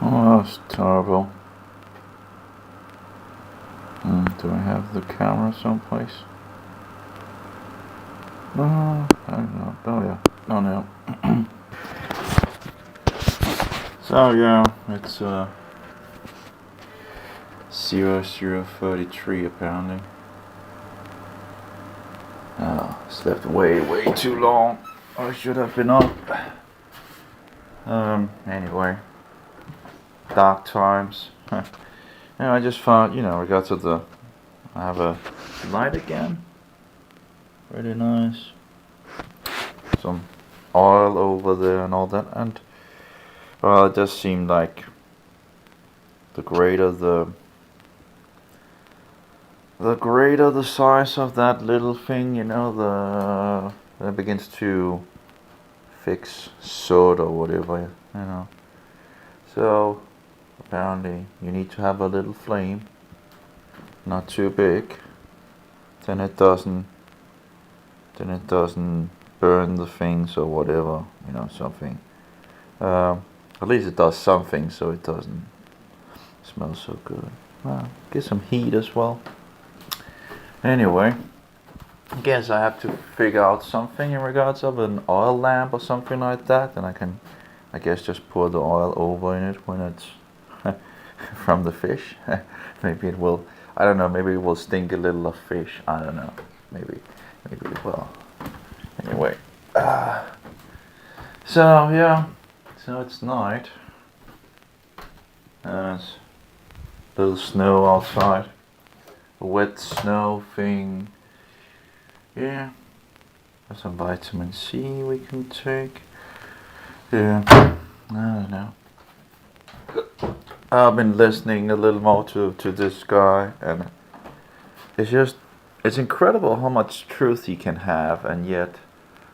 Oh, that's terrible. Do I have the camera someplace? No, I don't know. Oh yeah. Oh no. So yeah, it's 0033 apparently. Oh, slept way too long. I should have been up. Anyway, dark times. Yeah, I just found, we got to I have a light again. Really nice. Some oil over there and all that, and well, it just seemed like the greater the size of that little thing, it begins to fix soot or whatever. So apparently you need to have a little flame, not too big, then it doesn't burn the things or whatever, something. At least it does something, so it doesn't smell so good. Well, get some heat as well. Anyway, I guess I have to figure out something in regards of an oil lamp or something like that, and I guess just pour the oil over in it when it's from the fish. Maybe it will, I don't know, maybe it will stink a little of fish, I don't know, maybe it will. Anyway, so yeah, so it's night, it's a little snow outside, a wet snow thing. Yeah, there's some vitamin C we can take. Yeah, I don't know. I've been listening a little more to this guy, and it's incredible how much truth he can have, and yet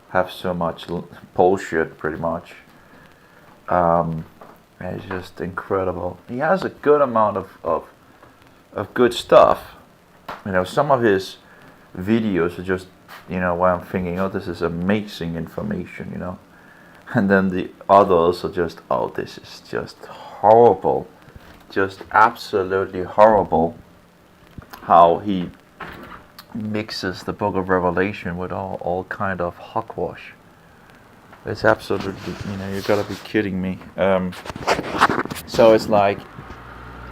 have so much bullshit, pretty much. It's just incredible. He has a good amount of good stuff. Some of his videos are just, where I'm thinking, oh, this is amazing information, and then the others are just, oh, this is just horrible, just absolutely horrible, how he mixes the book of Revelation with all kind of hogwash. It's absolutely, you gotta be kidding me. So it's like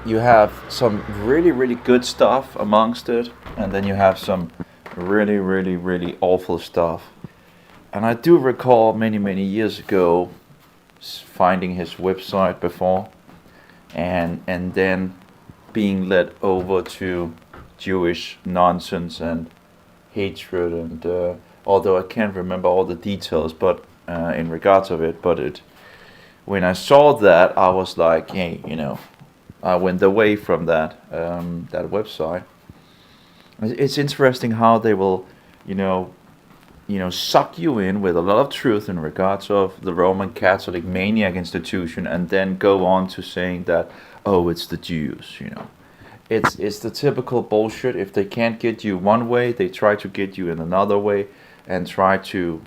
you have some really good stuff amongst it, and then you have some really awful stuff. And I do recall many years ago finding his website before, and then being led over to Jewish nonsense and hatred, and although I can't remember all the details, but in regards of it, when I saw that, I was like, hey, I went away from that website. It's interesting how they will, suck you in with a lot of truth in regards of the Roman Catholic maniac institution, and then go on to saying that, oh, it's the Jews. It's the typical bullshit. If they can't get you one way, they try to get you in another way, and try to,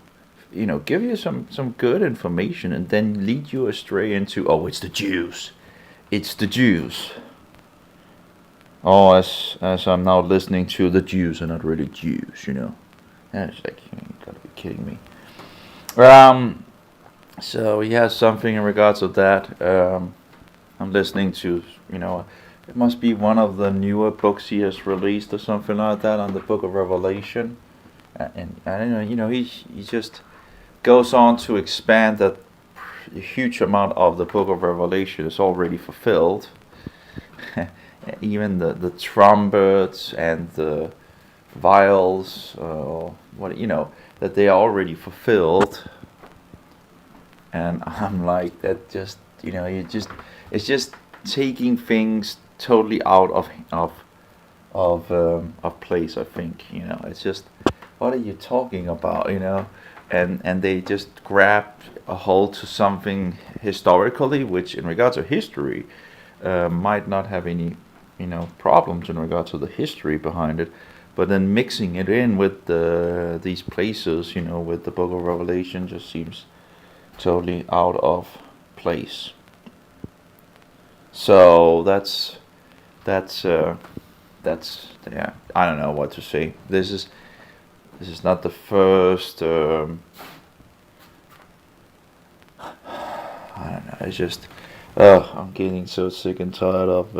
give you some good information, and then lead you astray into, oh, it's the Jews. It's the Jews. Oh, as I'm now listening to, the Jews are not really Jews, And it's like, you gotta be kidding me. So he has something in regards of that. I'm listening to, it must be one of the newer books he has released or something like that on the Book of Revelation. And I don't know, he just goes on to expand that a huge amount of the Book of Revelation is already fulfilled. Even the trumpets and the vials, that they are already fulfilled. And I'm like, that just, it's just taking things totally out of place. I think, it's just, what are you talking about, and they just grab a hold to something historically, which in regards to history might not have any problems in regards to the history behind it, but then mixing it in with these places, with the Book of Revelation, just seems totally out of place. So that's yeah. I don't know what to say. This is not the first. I don't know. It's just. I'm getting so sick and tired of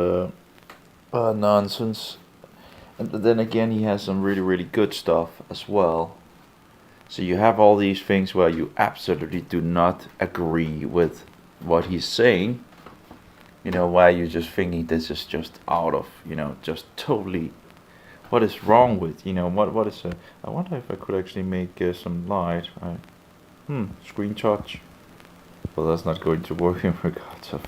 nonsense. And then again, he has some really really good stuff as well. So you have all these things where you absolutely do not agree with what he's saying. You know, why you're just thinking this is just out of, just totally. What is wrong with, what is a? I wonder if I could actually make some light. Screen touch. Well, that's not going to work in regards of.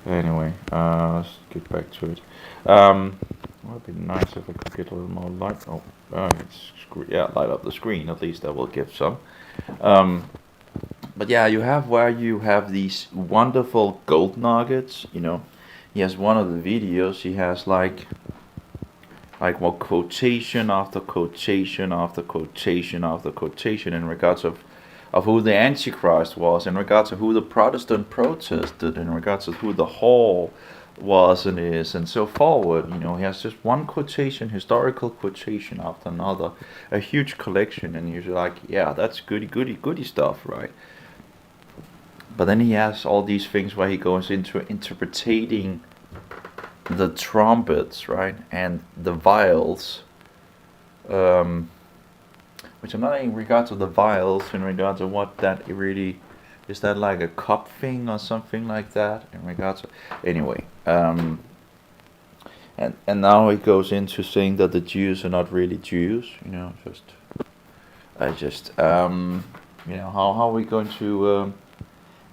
Anyway, let's get back to it. It would be nice if I could get a little more light. Oh, light up the screen. At least that will give some. But yeah, you have where you have these wonderful gold nuggets. He has one of the videos. He has like quotation after quotation after quotation after quotation in regards of who the Antichrist was, in regards to who the Protestant protested, in regards to who the Hall was and is, and so forward. He has just one quotation, historical quotation after another, a huge collection, and you're like, yeah, that's goody stuff, right? But then he has all these things where he goes into interpreting the trumpets, right, and the vials, which I'm not in regards to the vials, in regards to what that really is. That like a cup thing or something like that in regards to, anyway. And now he goes into saying that the Jews are not really Jews. How are we going to?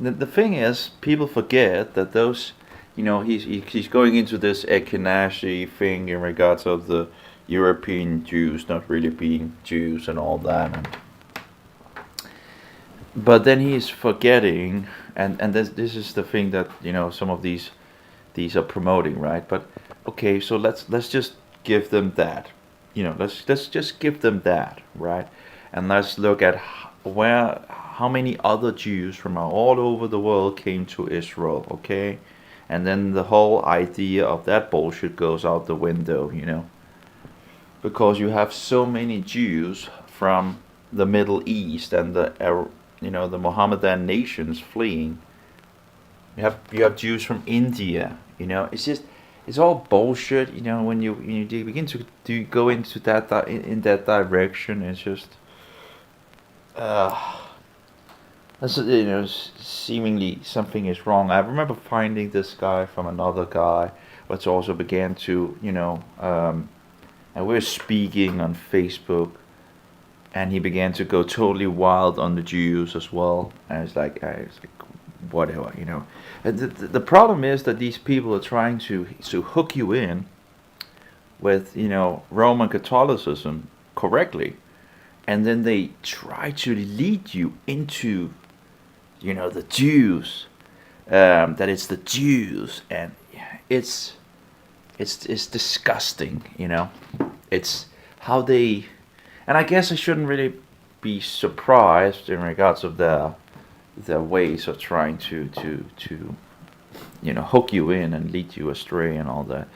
The thing is, people forget that those, he's going into this Echinacea thing in regards of the European Jews not really being Jews and all that. But then he's forgetting, and this is the thing that some of these are promoting, right? But okay, so let's just give them that, let's just give them that, right? And let's look at how many other Jews from all over the world came to Israel, okay? And then the whole idea of that bullshit goes out the window, because you have so many Jews from the Middle East and the Mohammedan nations fleeing. You have Jews from India. It's all bullshit. When you begin to go into that in that direction, it's just seemingly something is wrong. I remember finding this guy from another guy, which also began to and we were speaking on Facebook, and he began to go totally wild on the Jews as well. And it's like whatever, And the problem is that these people are trying to hook you in with Roman Catholicism correctly, and then they try to lead you into the Jews, that it's the Jews, and it's disgusting, It's how they, and I guess I shouldn't really be surprised in regards of their ways of trying to hook you in and lead you astray and all that.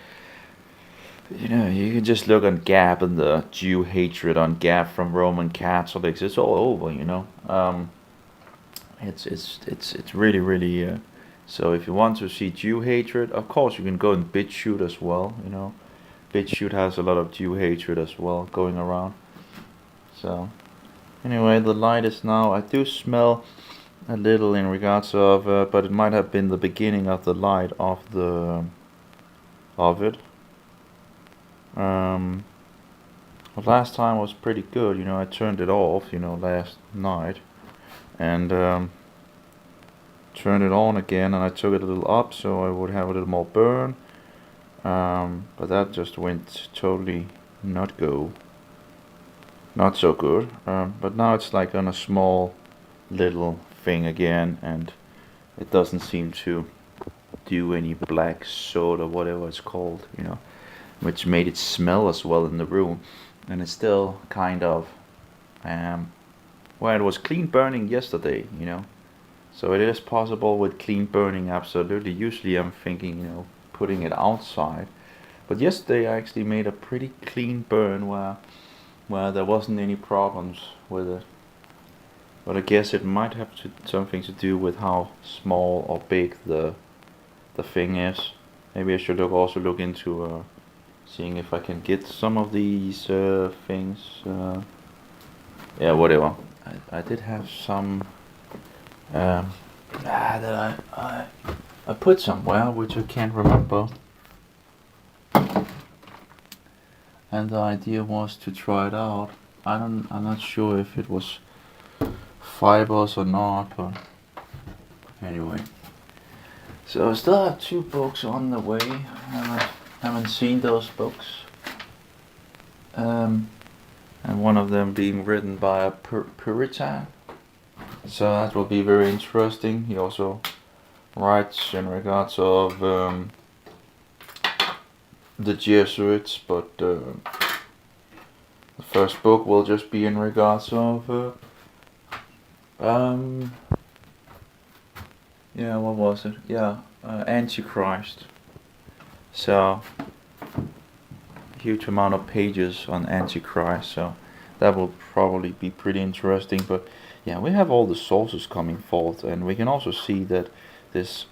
You can just look on Gap and the Jew hatred on Gap from Roman Catholics. It's all over, It's really really. So if you want to see Jew hatred, of course you can go and BitChute as well. BitChute has a lot of Jew hatred as well going around. So anyway, the light is now. I do smell a little in regards of, but it might have been the beginning of the light of it. Last time was pretty good. I turned it off. Last night, and turned it on again, and I took it a little up so I would have a little more burn. But that just went totally not so good. But now it's like on a small little thing again, and it doesn't seem to do any black soda, whatever it's called, which made it smell as well in the room. And it's still kind of, well, it was clean burning yesterday, So it is possible with clean burning, absolutely. Usually I'm thinking, you know, putting it outside. But yesterday I actually made a pretty clean burn where there wasn't any problems with it. But I guess it might have something to do with how small or big the thing is. Maybe I should also look into seeing if I can get some of these things. Yeah, whatever. I did have some that I put somewhere which I can't remember. And the idea was to try it out. I'm not sure if it was fibers or not, but anyway. So I still have 2 books on the way. I haven't seen those books. And one of them being written by a Puritan. So that will be very interesting. He also writes in regards of the Jesuits, but the first book will just be in regards of yeah, what was it? Yeah, Antichrist. So huge amount of pages on Antichrist, so that will probably be pretty interesting. But yeah, we have all the sources coming forth, and we can also see that this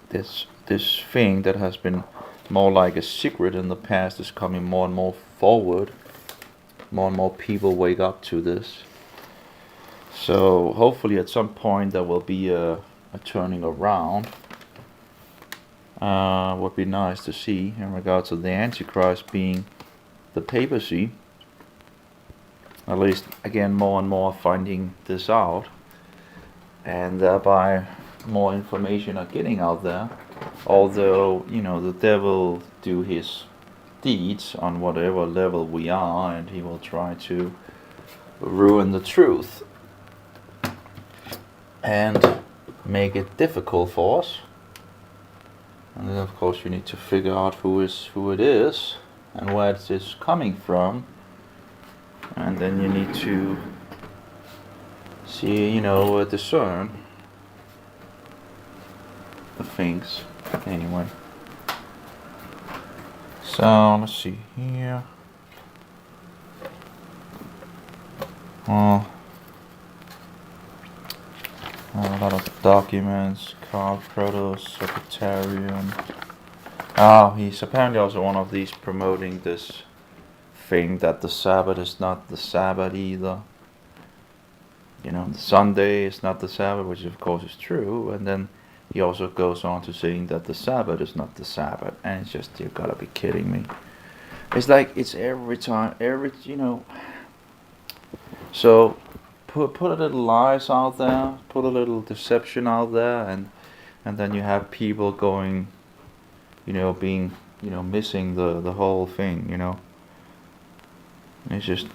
thing that has been more like a secret in the past is coming more and more forward. More and more people wake up to this. So hopefully at some point there will be a turning around. Would be nice to see in regards to the Antichrist being the papacy. At least again more and more finding this out, and thereby more information are getting out there. Although, you know, the devil do his deeds on whatever level we are, and he will try to ruin the truth and make it difficult for us. And then of course you need to figure out who it is and where it is coming from, and then you need to see, you know, discern the things. Anyway, so let's see here. Well, a lot of documents. Carl Proto-Secretarian. Oh, he's apparently also one of these promoting this thing that the Sabbath is not the Sabbath either. You know, the Sunday is not the Sabbath, which of course is true. And then he also goes on to saying that the Sabbath is not the Sabbath. And it's just, you gotta be kidding me. It's like, it's every time, you know. So, put a little lies out there, put a little deception out there, and then you have people going, you know, being, you know, missing the whole thing, you know. It's just,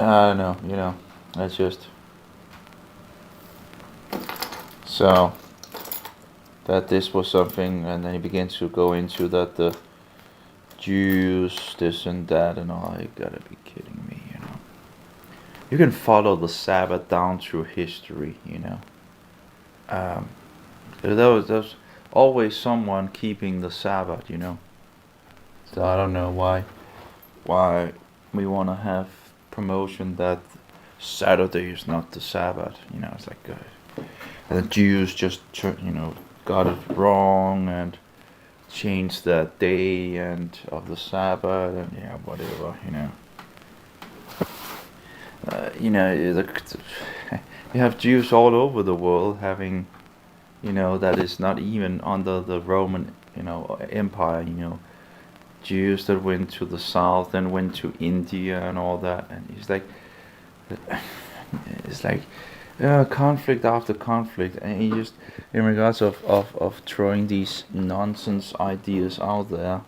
no, you know, that's just, so, that this was something, and then he begins to go into that the Jews, this and that, and all. You gotta be kidding me, you know. You can follow the Sabbath down through history, you know. There's always someone keeping the Sabbath, you know. So I don't know why we want to have promotion that Saturday is not the Sabbath, you know. It's like and the Jews just, you know, got it wrong and changed that day and of the Sabbath, and yeah, whatever, you know. You know, you have Jews all over the world having, you know, that is not even under the Roman, you know, Empire, you know. Jews that went to the south and went to India and all that, and it's like conflict after conflict, and he just, in regards of throwing these nonsense ideas out there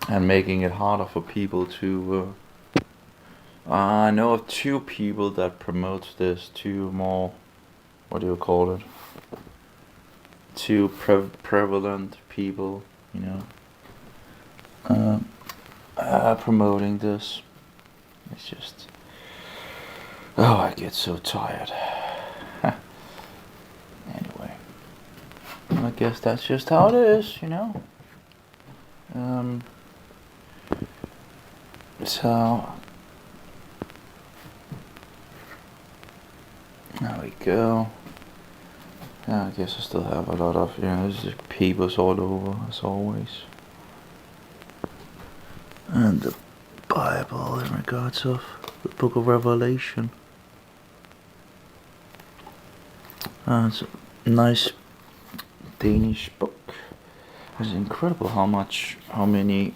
and making it harder for people to I know of 2 people that promotes this, 2 more, what do you call it, 2 prevalent people, you know, promoting this. It's just, oh, I get so tired. I guess that's just how it is, you know. So there we go. Yeah, I guess I still have a lot of, there's just papers all over as always. And the Bible in regards of the book of Revelation. It's a nice Danish book. It's incredible how many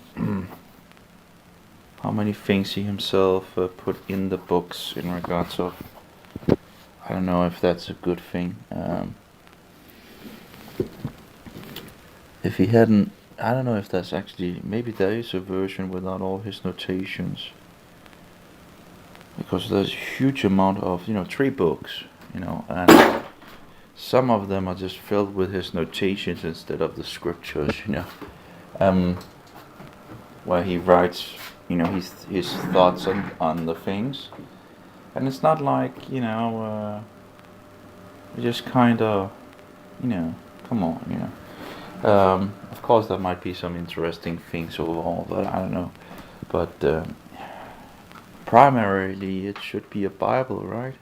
how many things he himself put in the books in regards of. I don't know if that's a good thing. If he hadn't, I don't know if that's actually, maybe there is a version without all his notations. Because there's a huge amount of, 3 books, and some of them are just filled with his notations instead of the scriptures, where he writes, his thoughts on the things. And it's not like, just kind of, come on, of course there might be some interesting things overall, but I don't know. But primarily it should be a Bible, right?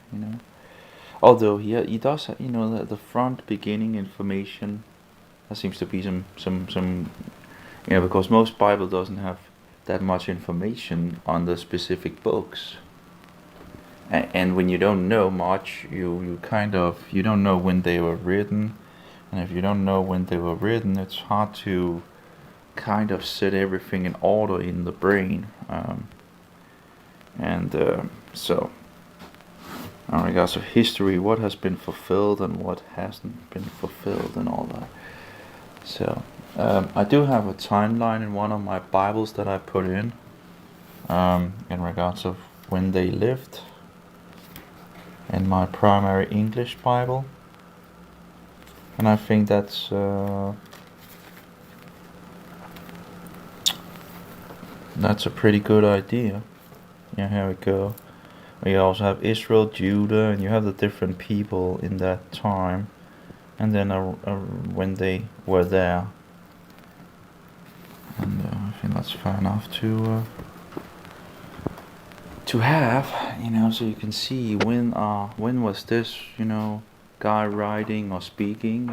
Although he does, the front beginning information. There seems to be some, because most Bible doesn't have that much information on the specific books. And when you don't know much, you don't know when they were written. And if you don't know when they were written, it's hard to kind of set everything in order in the brain. So, in regards of history, what has been fulfilled and what hasn't been fulfilled and all that. So, I do have a timeline in one of my Bibles that I put in regards of when they lived. In my primary English Bible. And I think that's a pretty good idea. Yeah, here we go. We also have Israel, Judah, and you have the different people in that time, and then when they were there. And I think that's fair enough to have, so you can see when was this, guy writing or speaking,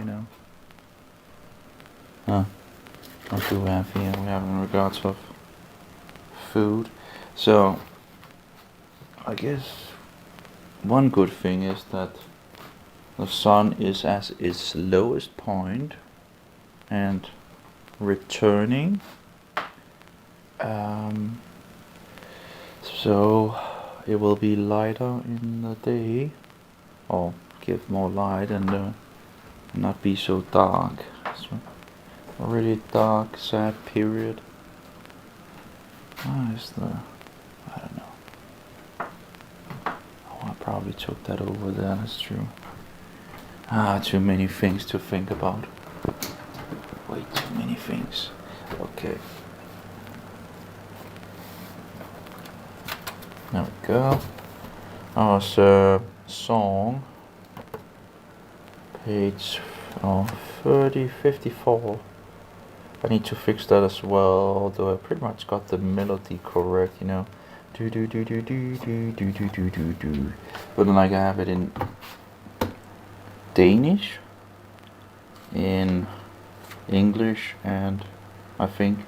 What do we have here? We have in regards of food. So, I guess one good thing is that the sun is at its lowest point and returning. So it will be lighter in the day, or give more light and not be so dark. So a really dark, sad period. I don't know. Oh, I probably took that over there, that's true. Too many things to think about. Way too many things. Okay. There we go. Our song. Page 54. I need to fix that as well, although I pretty much got the melody correct, Do do do do do do do do do do do. But then I have it in Danish, in English, and I think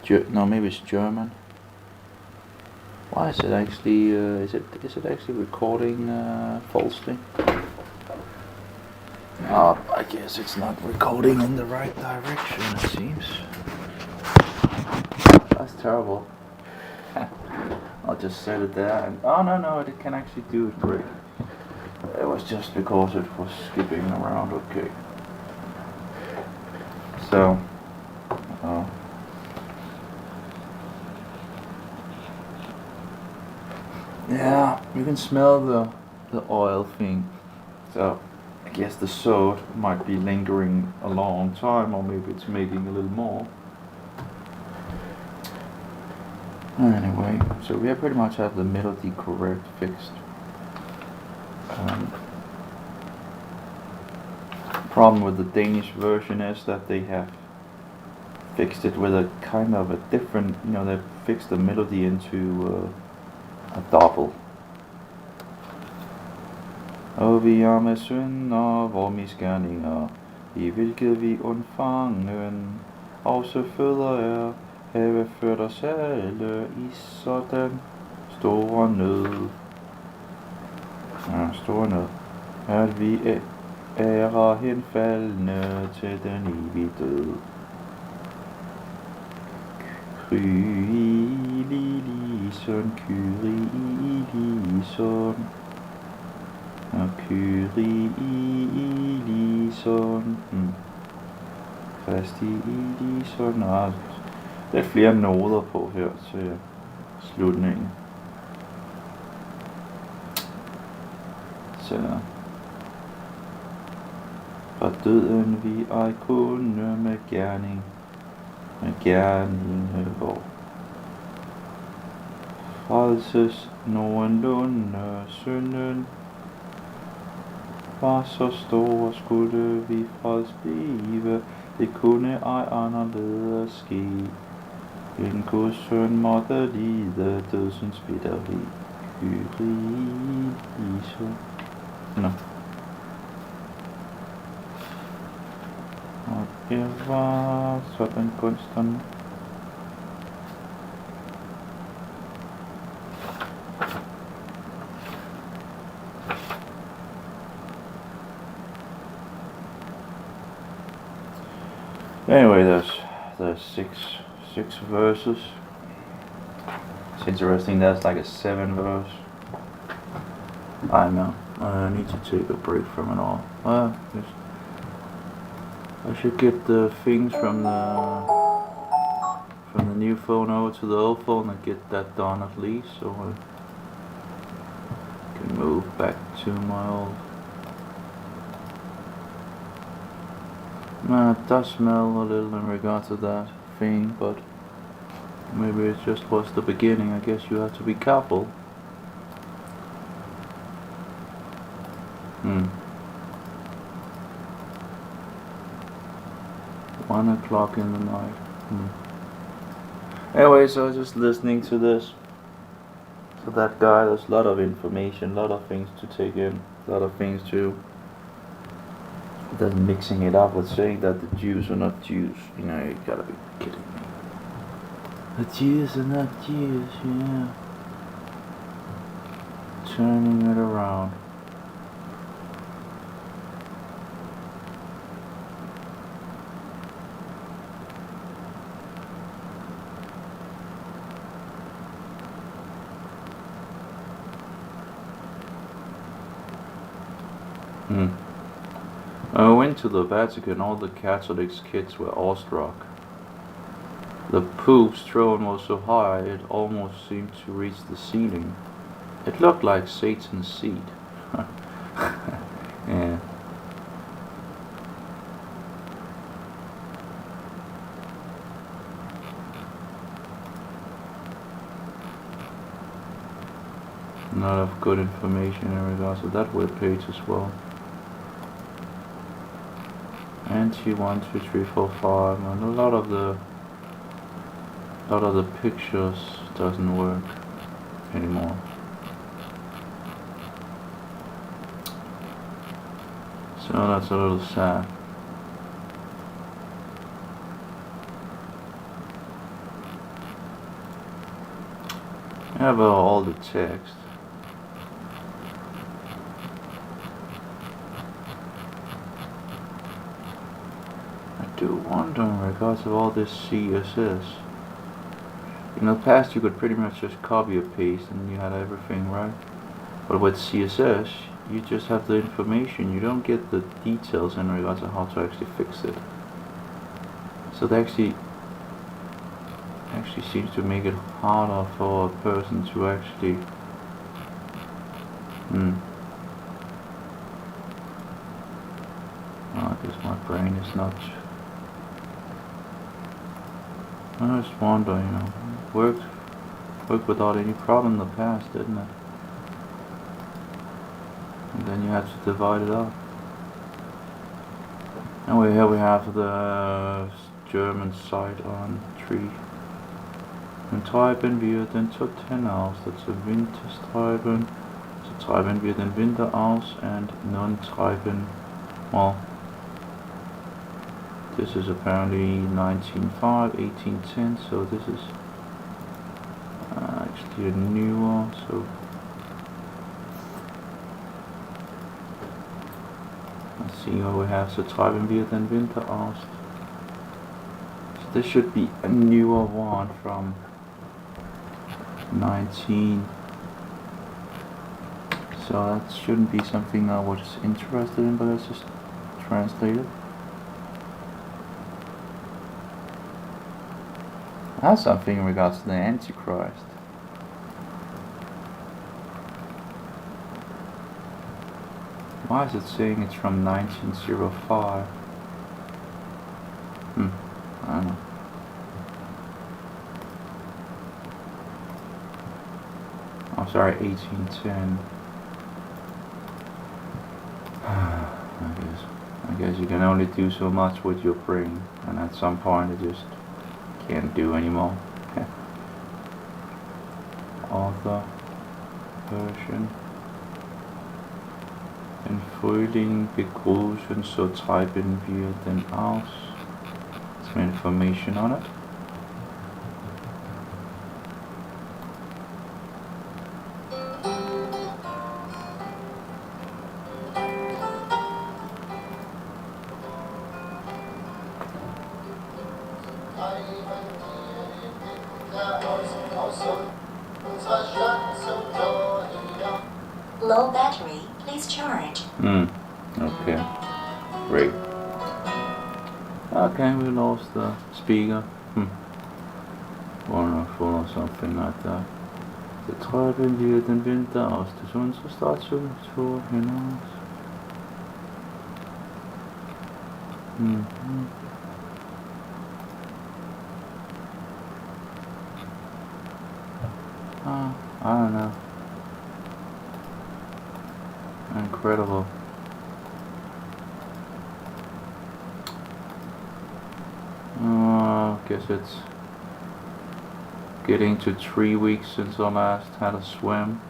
maybe it's German. Why is it actually is it actually recording falsely? I guess it's not recording in the right direction, it seems. That's terrible. I'll just set it there and no, it can actually do it great. It was just because it was skipping around. Okay. So yeah, you can smell the oil thing. So I guess the salt might be lingering a long time, or maybe it's making a little more. Anyway, so we pretty much have the melody correct, fixed. Problem with the Danish version is that they have fixed it with a kind of a different, they fixed the melody into a double. Og vi med synder, hvor misgerninger, i hvilket vi undfangen, også fødder have ført os alle i sådan store nød. Store nød, at vi ærer henfaldende til den evige død. Kyrilison, Kyrilison, Kyrilison, Kristi Ilison. Der er flere noder på her til slutningen. Så fra døden vi ej kunne med gerning hvor frelses nogenlunde synden var så stor, skulle vi frels blive, det kunne ej anderledes ske. En Guds søn måtte lide dødsens bitteri. Kyrilison. Nå. Og det var sådan kunsten. Anyway, there's six verses. It's interesting. That's like a 7 verse. I know. I need to take a break from it all. I should get the things from the new phone over to the old phone and get that done at least, so I can move back to my old. It does smell a little in regard to that thing, but maybe it just was the beginning. I guess you have to be careful. 1 o'clock in the night. Anyway, so I was just listening to this. So that guy, there's a lot of information, a lot of things to take in, a lot of things to. Then mixing it up with saying that the Jews are not Jews. You gotta be kidding me. The Jews are not Jews, yeah. Turning it around. When I went to the Vatican, all the Catholics' kids were awestruck. The Pope's throne was so high it almost seemed to reach the ceiling. It looked like Satan's seat. Yeah. A lot of good information in regards to that webpage as well. NT 1, 2, 3, 4, 5, and a lot of the pictures doesn't work anymore. So that's a little sad. How about all the text? I do wonder in regards to all this CSS. In the past you could pretty much just copy or paste and you had everything right. But with CSS you just have the information, you don't get the details in regards to how to actually fix it. So that actually seems to make it harder for a person to actually I guess my brain is not. I just wonder, worked without any problem in the past, didn't it? And then you had to divide it up. And here we have the German side on 3. Und treiben wir den Toten aus, dazu Wintertreiben, so treiben wir den Winter aus, and nun treiben, well, this is apparently 1905, 1810, so this is actually a newer, so let's see what we have, so treiben wir den Winter aus. So this should be a newer one from 19, so that shouldn't be something I was interested in, but let's just translate it. That's something in regards to the Antichrist. Why is it saying it's from 1905? I don't know. I'm sorry, 1810. I guess you can only do so much with your brain, and at some point it just can't do anymore. Author version. Den Frühling begrüßen, so treiben wir den aus. Some information on it. Low battery, please charge. Okay. Great. Okay, we lost the speaker. Wonderful or something like that. So treiben wir den Winter aus. Das ist unsere Starttour hinaus. I don't know. Incredible. I guess it's getting to 3 weeks since I last had a swim.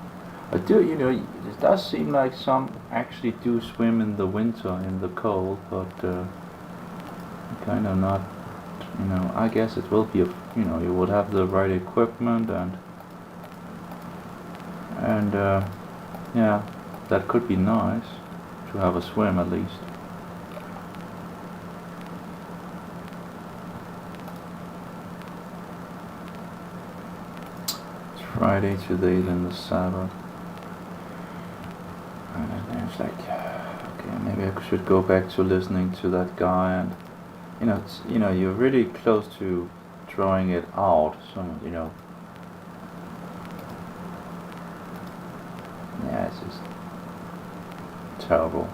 I do, it does seem like some actually do swim in the winter in the cold, but kind of not, I guess it will be, you would have the right equipment and yeah, that could be nice to have a swim at least. It's Friday today, then the Sabbath. And then it's like, okay, maybe I should go back to listening to that guy, and it's, you're really close to drawing it out. So yeah, it's just terrible.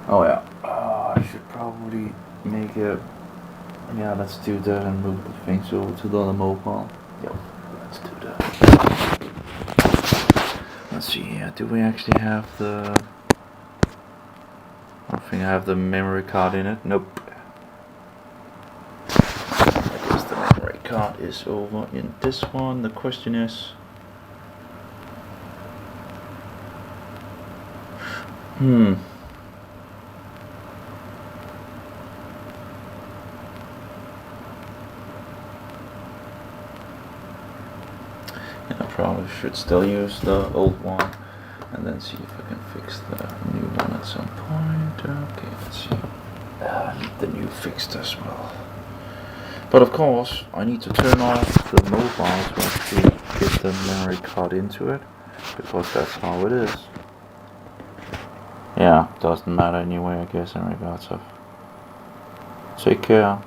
Oh yeah, I should probably make a, yeah, let's do that and move the things over to the other mobile. Yep, let's do that. Let's see here, do we actually have the, I don't think I have the memory card in it. Nope. I guess the memory card is over in this one. The question is, I probably should still use the old one and then see if I can fix the new one at some point. Okay, let's see. I need the new fixed as well. But of course, I need to turn off the mobile to actually get the memory card into it, because that's how it is. Yeah, doesn't matter anyway, I guess, in regards of. Take care.